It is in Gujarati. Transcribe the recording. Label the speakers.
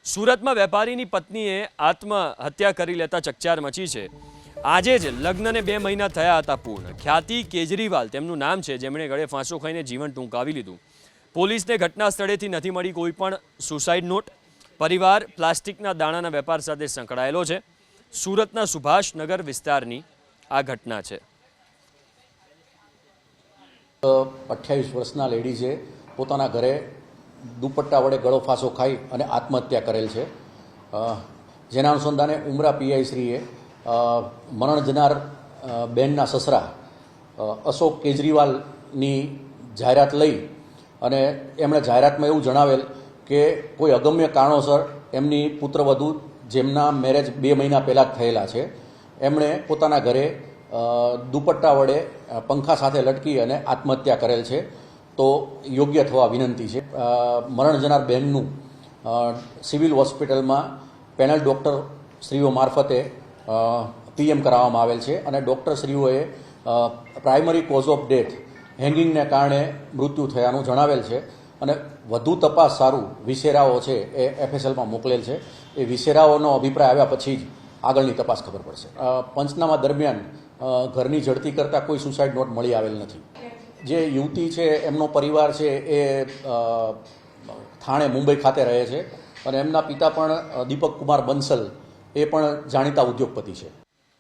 Speaker 1: સુરતમાં વેપારીની પત્નીએ આત્મહત્યા કરી લેતા ચકચાર મચી છે। આજે જ લગ્નને 2 મહિના થયા હતા પૂર્ણ। ખ્યાતિ કેજરીવાલ તેમનું નામ છે, જેમણે ગળે ફાંસો ખાઈને જીવન ટૂંકાવી લીધું। પોલીસને ઘટના સ્થળેથી નથી મળી કોઈ પણ સુસાઇડ નોટ। પરિવાર પ્લાસ્ટિકના દાણાના વેપાર સાથે સંકળાયેલો છે। સુરતના સુભાષનગર વિસ્તારની આ ઘટના છે।
Speaker 2: 28 વર્ષના લેડીઝે પોતાના ઘરે દુપટ્ટા વડે ગળો ફાંસો ખાઈ અને આત્મહત્યા કરેલ છે। જેના અનુસંધાને ઉમરા પીઆઈ શ્રીએ મરણ જનાર બેનના સસરા અશોક કેજરીવાલની જાહેરાત લઈ અને એમણે જાહેરાતમાં એવું જણાવેલ કે કોઈ અગમ્ય કારણોસર એમની પુત્રવધુ જેમના મેરેજ 2 મહિના પહેલાં જ થયેલા છે, એમણે પોતાના ઘરે દુપટ્ટા વડે પંખા સાથે લટકી અને આત્મહત્યા કરેલ છે। તો યોગ્ય થવા વિનંતી છે। મરણ જનાર બહેનનું સિવિલ હોસ્પિટલમાં પેનલ ડૉક્ટર શ્રીઓ મારફતે પીએમ કરાવવામાં આવેલ છે અને ડૉક્ટર શ્રીઓએ પ્રાઇમરી કોઝ ઓફ ડેથ હેંગિંગને કારણે મૃત્યુ થયાનું જણાવેલ છે અને વધુ તપાસ સારું વિસેરાઓ છે એ એફએસએલમાં મોકલેલ છે। એ વિસેરાઓનો અભિપ્રાય આવ્યા પછી જ આગળની તપાસ ખબર પડશે। પંચનામા દરમિયાન ઘરની ઝડતી કરતાં કોઈ સુસાઇડ નોટ મળી આવેલ નથી। જે યુવતી છે એમનો પરિવાર છે એ થાણે મુંબઈ ખાતે રહે છે અને એમના પિતા પણ દીપક કુમાર બંસલ એ પણ જાણીતા ઉદ્યોગપતિ છે।